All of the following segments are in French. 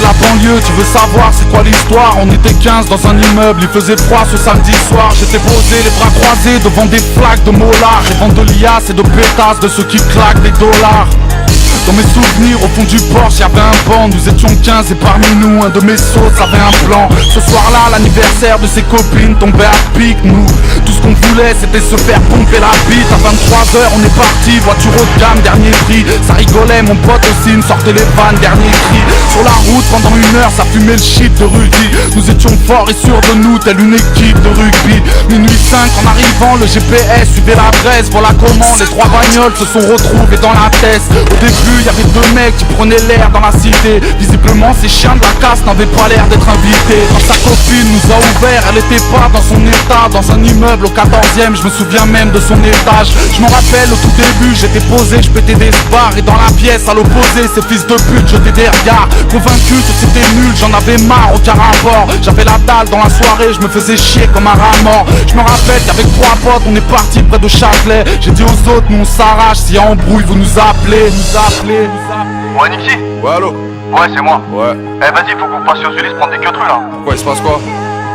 c'est la banlieue, tu veux savoir c'est quoi l'histoire? On était 15 dans un immeuble, il faisait froid ce samedi soir. J'étais posé, les bras croisés devant des flaques de molards, rêvant de liasses et de pétasses, de ceux qui claquent des dollars. Dans mes souvenirs, au fond du Porsche, y'avait un banc. Nous étions 15 et parmi nous, un de mes sauces avait un plan. Ce soir-là, l'anniversaire de ses copines tombait à pic. Nous, tout ce qu'on voulait, c'était se faire pomper la bite. À 23h, on est parti, voiture haut de gamme, dernier prix. Ça rigolait, mon pote aussi, me sortait les vannes, dernier cri. Sur la route, pendant 1 heure, ça fumait le shit de Rudy. Nous étions forts et sûrs de nous, telle une équipe de rugby. Minuit 5, en arrivant, le GPS suivait l'adresse. Voilà comment les 3 bagnoles se sont retrouvées dans la tête. Au début, y avait 2 mecs qui prenaient l'air dans la cité. Visiblement ces chiens de la casse n'avaient pas l'air d'être invités. Quand sa copine nous a ouvert, elle était pas dans son état. Dans un immeuble au 14e, je me souviens même de son étage. Je m'en rappelle au tout début, j'étais posé, je pétais des spars. Et dans la pièce à l'opposé, ces fils de pute jetaient des regards. Convaincu que c'était nul, j'en avais marre, aucun rapport. J'avais la dalle dans la soirée, je me faisais chier comme un rat mort. Je me rappelle qu'avec 3 potes, on est parti près de Châtelet. J'ai dit aux autres, nous on s'arrache, s'il y a embrouille, vous nous appelez. Ouais, Nixie. Ouais, allô? Ouais, c'est moi. Ouais. Eh, vas-y, faut qu'on passe sur Ulysse prendre des queutrus là. Pourquoi, il se passe quoi?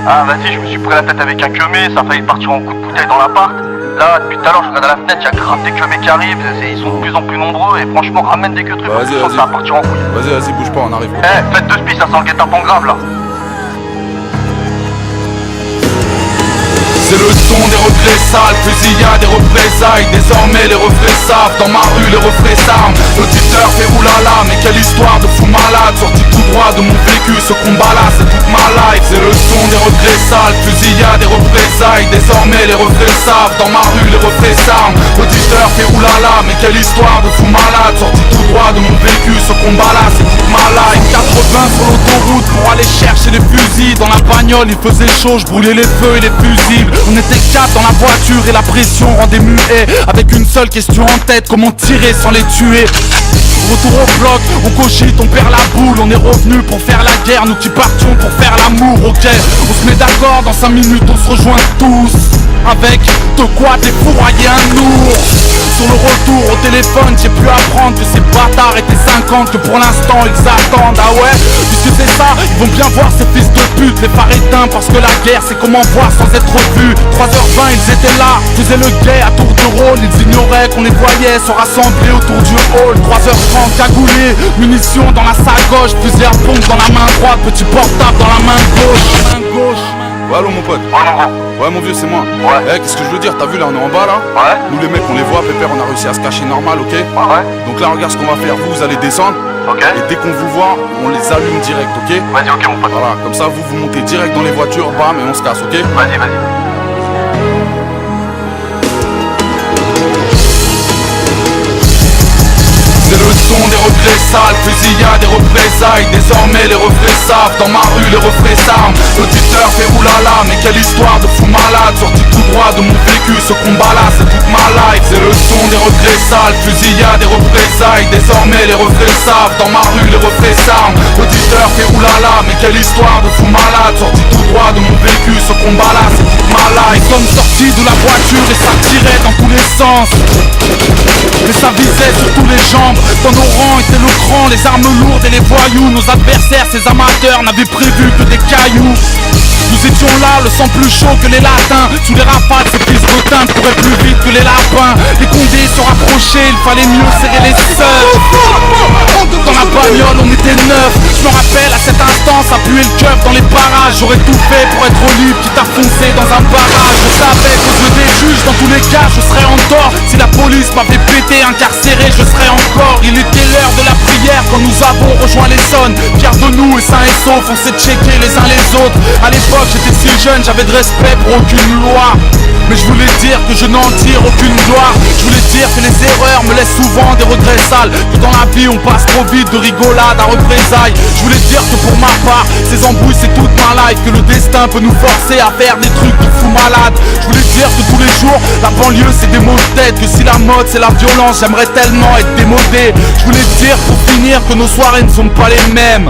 Ah, vas-y, je me suis pris la tête avec un queumé, ça a failli partir en coup de bouteille dans l'appart. Là, depuis tout à l'heure, je regarde à la fenêtre, y'a grave des queumés qui arrivent, ils sont de plus en plus nombreux et franchement, ramène des queutrus, parce que ça va partir en couille. Vas-y, bouge pas, on arrive. Eh, faites 2 spies, ça sent le guet-apens grave là. C'est le son des reflets sales, fusillade et représailles. Désormais les reflets savent, dans ma rue les reflets s'arment. L'auditeur fait oulala, mais quelle histoire de fou malade. Sorti tout droit de mon vécu, ce combat là c'est toute ma life. C'est le son des reflets sales, fusillade et représailles. Désormais les reflets savent, dans ma rue les reflets s'arment. L'auditeur fait oulala, mais quelle histoire de fou malade. Sorti tout droit de mon vécu, ce combat là c'est toute ma life. 80 sur l'autoroute pour aller chercher les fusils. Dans la bagnole il faisait chaud, je brûlais les feux et les fusibles. On était 4 dans la voiture et la pression rendait muet. Avec une seule question en tête, comment tirer sans les tuer. Retour au bloc, on cogite, on perd la boule. On est revenu pour faire la guerre, nous qui partions pour faire l'amour, ok. On se met d'accord, dans 5 minutes on se rejoint tous. Avec de quoi défourailler un ours. Sur le retour au téléphone, j'ai pu apprendre que ces bâtards étaient 50, que pour l'instant ils attendent. Ah ouais, puisque c'est ça, ils vont bien voir ces fils de pute. Les phares éteints parce que la guerre c'est comment voir sans être vu. 3h20 ils étaient là, faisaient le guet à tour de rôle. Ils ignoraient qu'on les voyait se rassembler autour du hall. 3h30 cagoulés, munitions dans la sacoche, fusil à pompe dans la main droite, petit portable dans la main gauche. Ouais, allô mon pote. Ouais, mon gros. Ouais, mon vieux, c'est moi. Ouais. Eh, qu'est-ce que je veux dire? T'as vu là, on est en bas là? Ouais. Nous les mecs, on les voit, pépère, on a réussi à se cacher normal, ok? Ouais. Donc là, regarde ce qu'on va faire. Vous allez descendre. Ok. Et dès qu'on vous voit, on les allume direct, ok? Vas-y, ok, mon pote. Voilà, comme ça, vous montez direct dans les voitures, bam, et on se casse, ok? Vas-y. C'est le son des reflets sales, fusillade et représailles. Désormais les reflets savent, dans ma rue les reflets s'arment. L'auditeur fait oulala, mais quelle histoire de fou malade. Sorti tout droit de mon vécu, ce combat là c'est toute ma life. C'est le son des reflets sales, fusillade et représailles. Désormais les reflets savent, dans ma rue les reflets s'arment. L'auditeur fait oulala, mais quelle histoire de fou malade. Sorti tout droit de mon vécu, ce combat là c'est toute ma life. Comme sorti de la voiture et ça tirait dans tous les sens. Mais ça visait sur tous les jambes. Dans nos rangs était le cran, les armes lourdes et les voyous. Nos adversaires, ces amateurs, n'avaient prévu que des cailloux. Nous étions là, le sang plus chaud que les latins. Sous les rafales, ces fils de teinte couraient plus vite que les lapins. Les condés se rapprochaient, il fallait mieux serrer les seuls. Dans la bagnole, on était 9. Je me rappelle, à cet instant, ça puait le keuf dans les parages. J'aurais tout fait pour être libre, quitte à foncer dans un barrage. Je savais qu'aux yeux des juges, dans tous les cas, je serais en tort. Si la police m'avait pété, incarcéré, je serais encore. Il était l'heure de la prière quand nous avons rejoint l'Essonne. Fiers de nous et sains et saufs, on s'est checké les uns les autres. À l'époque, j'étais si jeune, j'avais de respect pour aucune loi. Mais je voulais dire que je n'en tire aucune gloire. Je voulais dire que les erreurs me laissent souvent des regrets sales. Que dans la vie on passe trop vite de rigolade à représailles. Je voulais dire que pour ma part, ces embrouilles c'est toute ma life. Que le destin peut nous forcer à faire des trucs de fous malades. Je voulais dire que tous les jours, la banlieue c'est des maux de tête. Que si la mode c'est la violence, j'aimerais tellement être démodé. Je voulais dire pour finir que nos soirées ne sont pas les mêmes.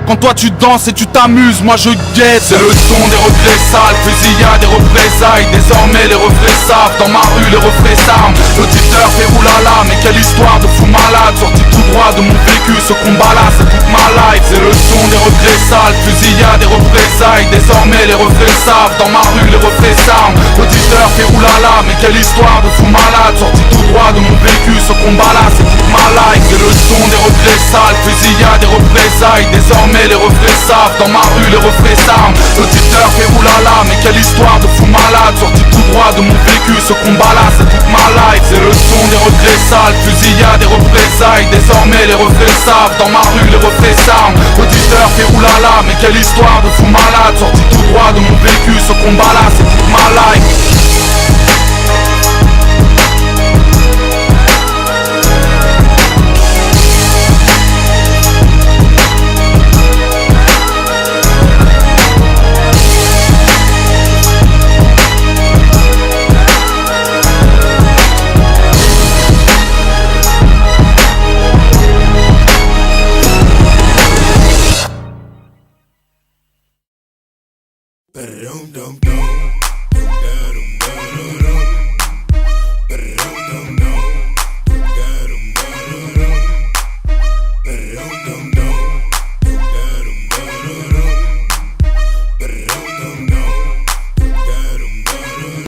Quand toi tu danses et tu t'amuses, moi je guette. C'est le son des regrets sales, fusillades et représailles. Désormais les reflets savent, dans ma rue les reflets s'arment. L'auditeur fait oulala, mais quelle histoire de fou malade. Sorti tout droit de mon vécu, ce combat-là c'est toute ma life. C'est le son des regrets sales, fusillades et représailles. Désormais les reflets savent, dans ma rue les reflets s'arment. L'auditeur fait oulala, mais quelle histoire de fou malade. Sorti tout droit de mon vécu, ce combat-là c'est toute ma life. C'est le son des regrets sales, fusillades et représailles. Désormais les reflets savent, dans ma rue les reflets s'arment. L'auditeur fait oulala, mais quelle histoire de fou malade. Sorti tout droit de mon vécu, ce combat-là c'est toute ma life. C'est le son des regrets sales, fusillades et représailles. Désormais les reflets savent, dans ma rue les reflets s'arment. L'auditeur fait oulala, mais quelle histoire de fou malade. Sorti tout droit de mon vécu, ce combat-là c'est toute ma life.